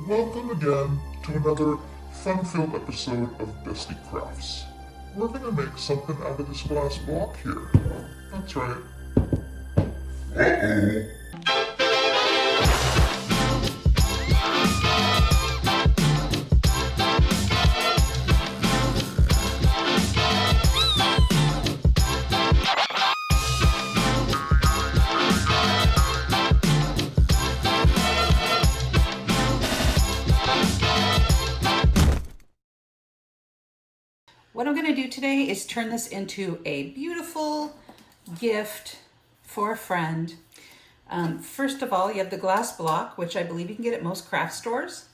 Welcome again to another fun-filled episode of Bestie Crafts. We're going to make something out of this glass block here. That's right. Uh-oh. What I'm going to do today is turn this into a beautiful gift for a friend. First of all, you have the glass block, which I believe you can get at most craft stores.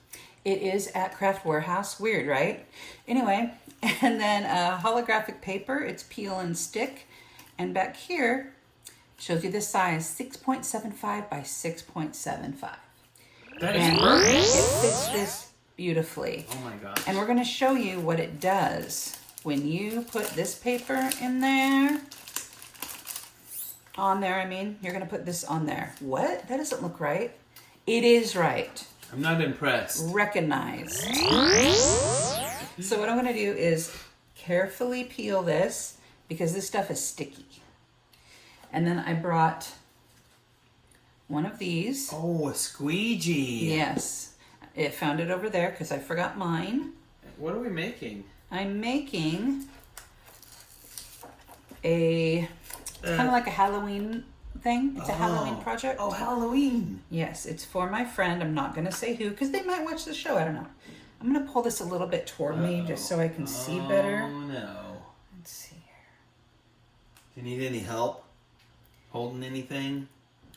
It is at Craft Warehouse. Weird, right? Anyway, and then holographic paper. It's peel and stick. And back here shows you the size, 6.75 by 6.75. That is And perfect. it fits this beautifully. Oh my gosh. And we're going to show you what it does. When you put this paper in there, you're going to put this on there. What? That doesn't look right. It is right. I'm not impressed. Recognize. So what I'm going to do is carefully peel this because this stuff is sticky. And then I brought one of these. Oh, a squeegee. Yes. I found it over there because I forgot mine. What are we making? I'm making a kind of like a Halloween thing. It's a Halloween project. Oh, Halloween. Yes, it's for my friend. I'm not going to say who because they might watch the show. I don't know. I'm going to pull this a little bit toward me just so I can see better. Oh, no. Let's see here. Do you need any help holding anything?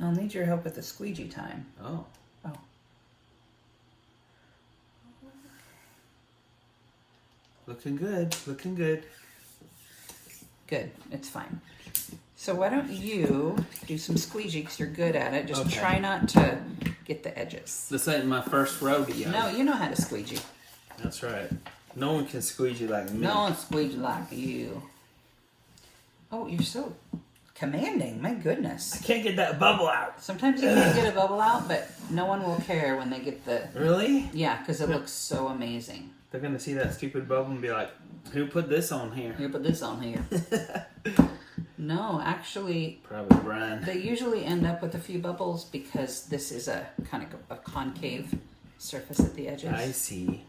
I'll need your help with the squeegee time. Oh. Oh. Looking good. Looking good. Good. It's fine. So why don't you do some squeegee because you're good at it. Just Okay. try not to get the edges. This ain't my first rodeo. No, you know how to squeegee. That's right. No one can squeegee like me. No one squeegee like you. Oh, you're so commanding. My goodness. I can't get that bubble out. Sometimes you can't get a bubble out, but no one will care when they get the... Really? Yeah, because it looks so amazing. They're going to see that stupid bubble and be like, who put this on here? Here, put this on here. No, actually, Probably Brian. they usually end up with a few bubbles because this is a kind of a concave surface at the edges. I see.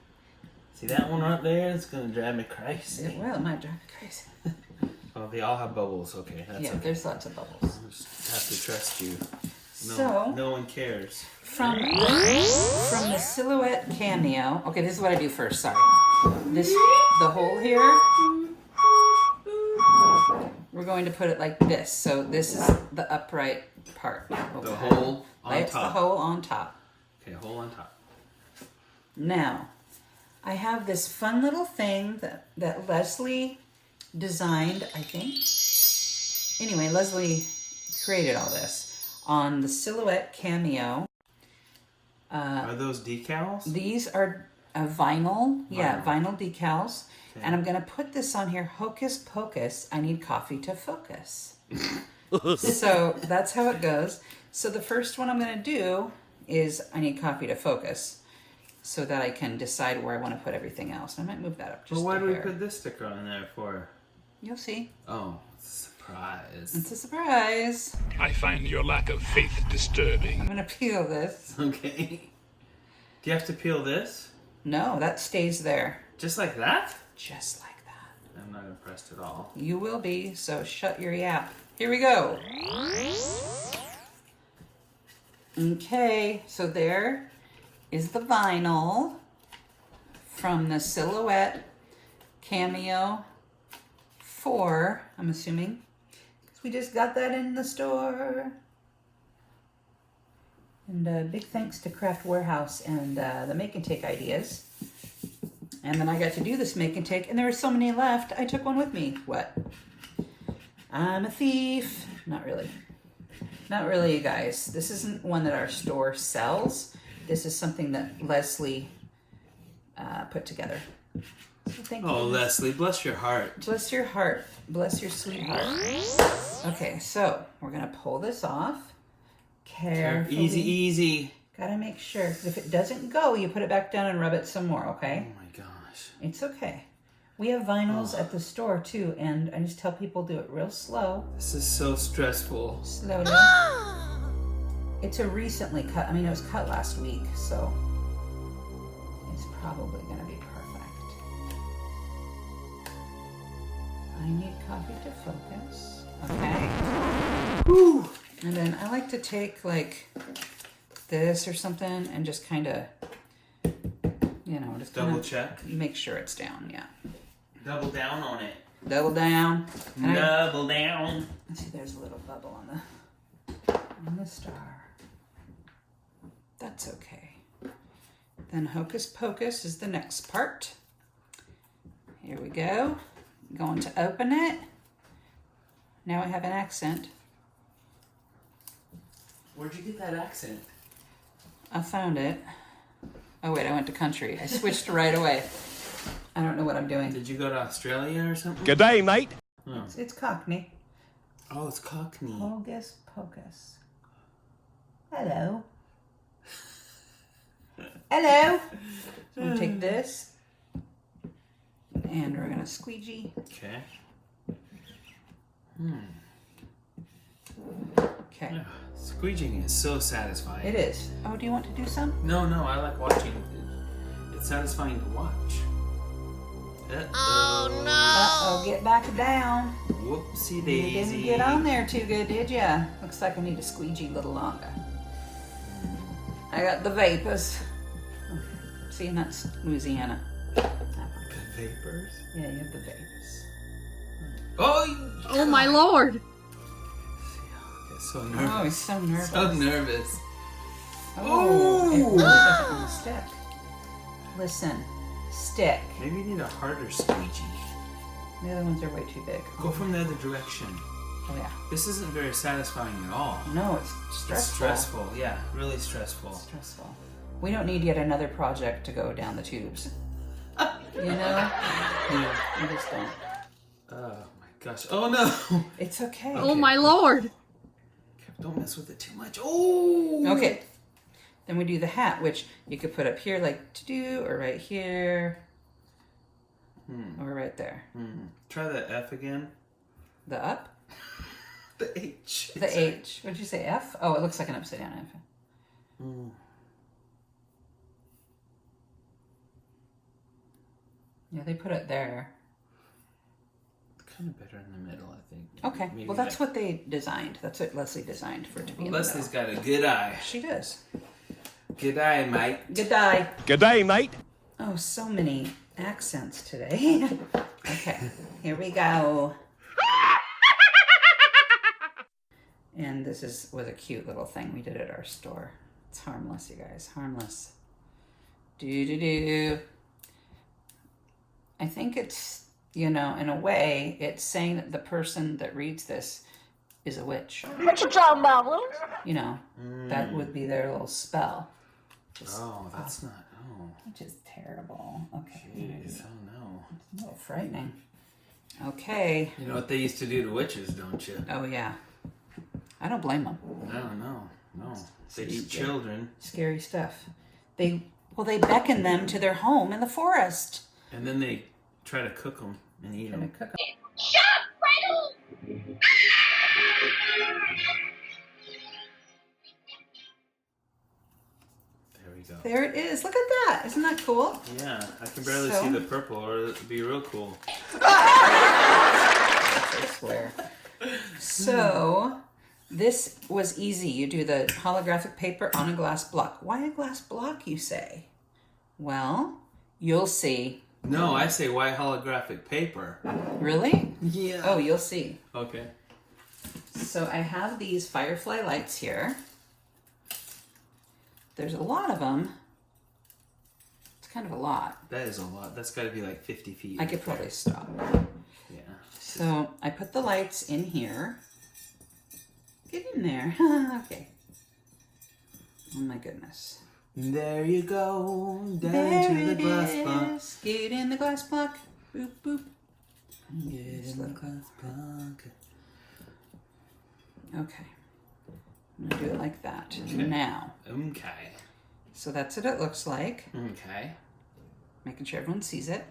See that one right there? It's going to drive me crazy. It will. It might drive you crazy. Well, they all have bubbles. Okay, that's Yeah, okay. there's lots of bubbles. I just have to trust you. So- No one cares. From the silhouette cameo. Okay, this is what I do first. Sorry. The hole here. We're going to put it like this. So this is the upright part. The hole on That's top. the hole on top. Okay, hole on top. Now, I have this fun little thing that Leslie designed, I think. Anyway, Leslie created all this on the silhouette cameo. Are those decals? These are vinyl. Yeah, Vinyl. vinyl decals. Okay. And I'm going to put this on here. Hocus pocus, I need coffee to focus. So that's how it goes. So the first one I'm going to do is I need coffee to focus so that I can decide where I want to put everything else. I might move that up just Well, why a do we hair. put this sticker on there for? You'll see. Oh, surprise. It's a surprise. I find your lack of faith disturbing. I'm going to peel this. Okay. Do you have to peel this? No, that stays there. Just like that? Just like that. I'm not impressed at all. You will be, so shut your yap. Here we go. Okay, so there is the vinyl from the Silhouette Cameo 4, I'm assuming, because we just got that in the store. And big thanks to Craft Warehouse and the Make and Take ideas. And then I got to do this Make and Take, and there were so many left, I took one with me. What? I'm a thief. Not really. Not really, you guys. This isn't one that our store sells. This is something that Leslie put together. So thank you. Oh, Leslie, bless your heart. Bless your heart. Bless your sweet heart. Okay, so we're going to pull this off. Carefully. Easy, easy. Gotta make sure. 'Cause if it doesn't go, you put it back down and rub it some more, okay? Oh my gosh. It's okay. We have vinyls at the store too, and I just tell people do it real slow. This is so stressful. Slowly. It's a recently cut. I mean, it was cut last week, so it's probably going to be perfect. I need coffee to focus. Okay. Whew. And then I like to take like this or something and just kind of, you know, just Double kinda check. make sure it's down. Yeah. Double down on it. Double down. And Double down. let's see, there's a little bubble on the star. That's okay. Then Hocus Pocus is the next part. Here we go. Going to open it. Now I have an accent. Where'd you get that accent? I found it. Oh wait, I went to country. I switched right away. I don't know what I'm doing. Did you go to Australia or something? G'day, mate. Oh, It's Cockney. oh it's Cockney. Hocus Pocus. Hello. Hello. I'm gonna take this. And we're gonna squeegee. Okay. Okay. Squeegeeing is so satisfying. It is. Oh, do you want to do some? No, I like watching. It's satisfying to watch. Uh-oh. Uh-oh, get back down. Whoopsie You daisy. didn't get on there too good, did ya? Looks like I need to squeegee a little longer. I got the vapors. See, and that's Louisiana. The vapors? Yeah, you have the vapors. Oh my lord! Get so nervous. Oh, he's so nervous. So nervous. Oh, it really doesn't want to stick. Listen, stick. Maybe you need a harder squeegee. The other ones are way too big. Go from the other direction. Oh yeah. This isn't very satisfying at all. No, it's It's stressful. stressful. Yeah, really stressful. Stressful. We don't need yet another project to go down the tubes. You know? Yeah. We just don't. Oh my gosh. Oh no. It's okay. Oh my lord! Don't mess with it too much. Oh. Okay. Then we do the hat, which you could put up here like to do, or right here, or right there. Try the F again. The up? The H. The H. What did you say, F? Oh, it looks like an upside down F. Yeah, they put it there. Kind of better in the middle, I think. Okay. Maybe Well, that's what they designed. That's what Leslie designed for it to be in the Leslie's middle. got a good eye. She does. Good eye, mate. Good eye. G'day, mate. Oh, so many accents today. Okay, here we go. And this was a cute little thing we did at our store. It's harmless, you guys, harmless. Do. I think it's, you know, in a way, it's saying that the person that reads this is a witch. What you talking about, Luke? You know, that would be their little spell. Oh, that's not. Oh. Which is terrible. Okay. Jeez. Oh no. A little frightening. Okay. You know what they used to do to witches, don't you? Oh, yeah. I don't blame them. No. They eat children. Scary stuff. They beckon them to their home in the forest. And then they try to cook them and eat Gonna them. cook 'em. There we go. There it is. Look at that. Isn't that cool? Yeah, I can barely So? see the purple, or it'd be real cool. I swear. So, this was easy. You do the holographic paper on a glass block. Why a glass block, you say? Well, you'll see. No, I say why holographic paper. Really? Yeah. Oh, you'll see. Okay. So I have these firefly lights here. There's a lot of them. It's kind of a lot. That is a lot. That's got to be like 50 feet. I could probably stop. Yeah. So I put the lights in here. Get in there. Okay. Oh my goodness. There you go. Down There to the it glass block. is. Get in the glass block. Boop, boop. Get in the glass block. Okay. I'm gonna do it like that. Okay. Now. Okay. So that's what it looks like. Okay. Making sure everyone sees it.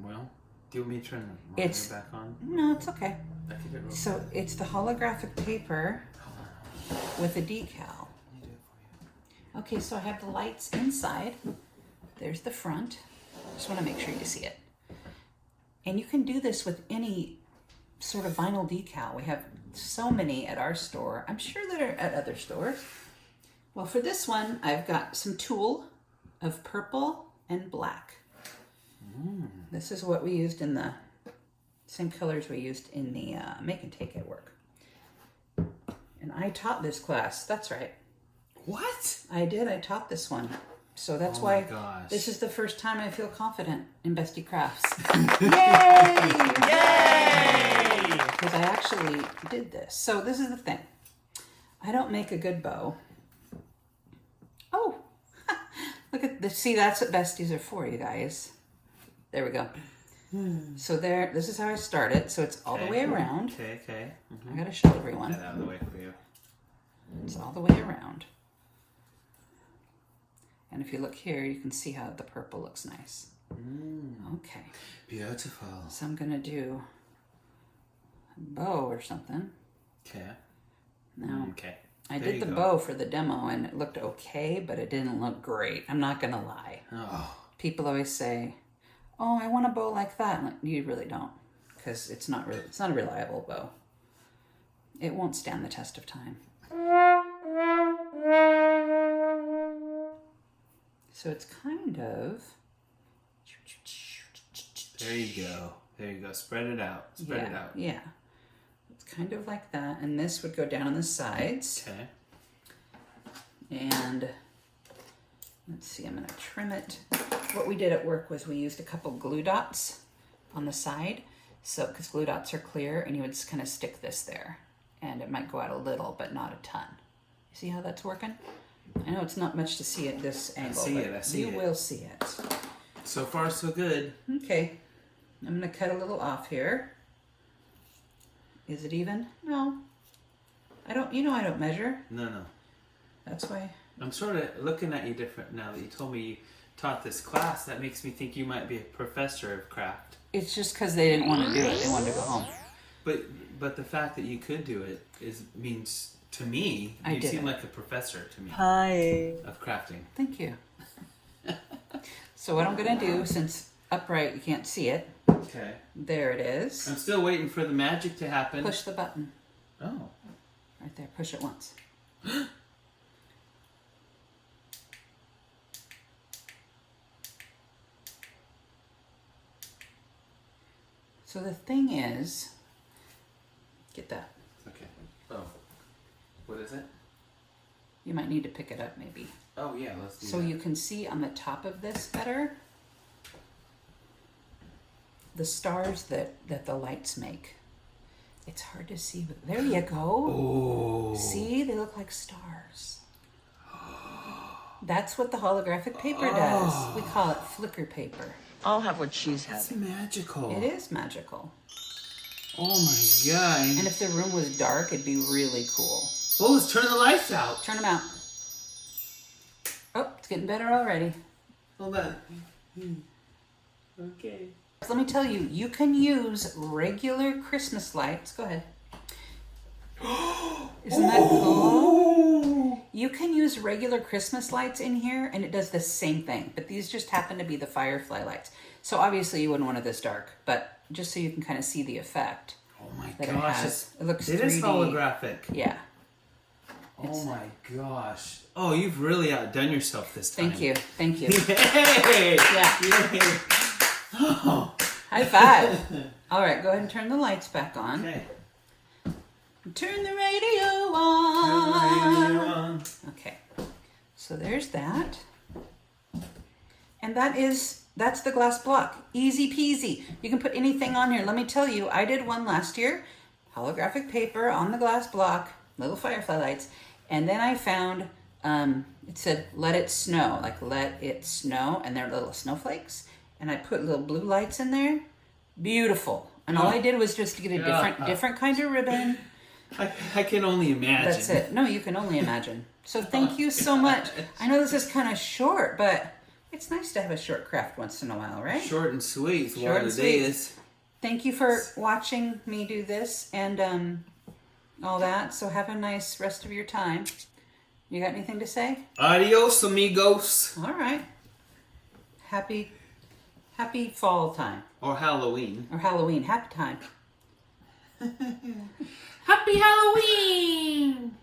Well, do you want me to turn the monitor back on? No, it's okay. I think it So it's the holographic paper with a decal. Okay, so I have the lights inside. There's the front. Just want to make sure you see it. And you can do this with any sort of vinyl decal. We have so many at our store. I'm sure that are at other stores. Well, for this one, I've got some tulle of purple and black. This is what we used in the same colors we used in the make and take at work. And I taught this class. That's right. What? I did. I taught this one. So that's why this is the first time I feel confident in Bestie Crafts. Yay! Yay! Because I actually did this. So this is the thing. I don't make a good bow. Oh, look at this. See, that's what besties are for, you guys. There we go. So there, this is how I start it. So it's all the way around. Okay. I gotta show everyone. Get that out of the way for you. It's all the way around. And if you look here, you can see how the purple looks nice. Okay. Beautiful. So I'm gonna do a bow or something. Okay. Now, Okay. I There did you the go. bow for the demo and it looked okay, but it didn't look great. I'm not gonna lie. Oh. People always say, "Oh, I want a bow like that." I'm like, you really don't, because it's not a reliable bow. It won't stand the test of time. So it's kind of. There you go. There you go. Spread it out. Spread it out. Yeah. It's kind of like that. And this would go down on the sides. Okay. And let's see, I'm going to trim it. What we did at work was we used a couple glue dots on the side. So, because glue dots are clear, and you would just kind of stick this there. And it might go out a little, but not a ton. See how that's working? I know it's not much to see at this angle, but you will see it. So far, so good. Okay. I'm going to cut a little off here. Is it even? No. I don't measure. No. That's why. I'm sort of looking at you different now that you told me you taught this class. That makes me think you might be a professor of craft. It's just because they didn't want to do it. They wanted to go home. But the fact that you could do it means to me you seem like a professor to me. Hi. Of crafting. Thank you. So what I'm going to do, since upright you can't see it. Okay. There it is. I'm still waiting for the magic to happen. Push the button. Oh. Right there. Push it once. So the thing is, get that. Okay. Oh. What is it? You might need to pick it up maybe. Oh yeah, let's do So that. you can see on the top of this better the stars that the lights make. It's hard to see, but there you go. Oh. See, they look like stars. That's what the holographic paper does. We call it flicker paper. I'll have what she's It's having. magical. It is magical. Oh my god. And if the room was dark, it'd be really cool. Oh, let's turn the lights out. Turn them out. Oh, it's getting better already. Hold on. Okay. Let me tell you, you can use regular Christmas lights. Go ahead. Isn't that cool? You can use regular Christmas lights in here, and it does the same thing. But these just happen to be the firefly lights. So obviously you wouldn't want it this dark, but just so you can kind of see the effect. Oh my that gosh. it looks It is 3D. holographic. Yeah. Oh my gosh. Oh, you've really outdone yourself this time. Thank you. Thank you. Hey! Yeah. Yay. Oh. High five. All right, go ahead and turn the lights back on. Okay. Turn the radio on. Turn the radio on. Okay. So there's that. And that's the glass block. Easy peasy. You can put anything on here. Let me tell you, I did one last year. Holographic paper on the glass block, little firefly lights. And then I found, it said, let it snow. Like, let it snow. And they're little snowflakes. And I put little blue lights in there. Beautiful. And all I did was just to get a different kind of ribbon I can only imagine. That's it. No, you can only imagine. So thank you so much. I know this is kind of short, but it's nice to have a short craft once in a while, right? Short and sweet is Short what and it sweet. is. Thank you for watching me do this and all that. So have a nice rest of your time. You got anything to say? Adios, amigos. All right. Happy fall time. Or Halloween. Or Halloween. Happy time. Happy Halloween!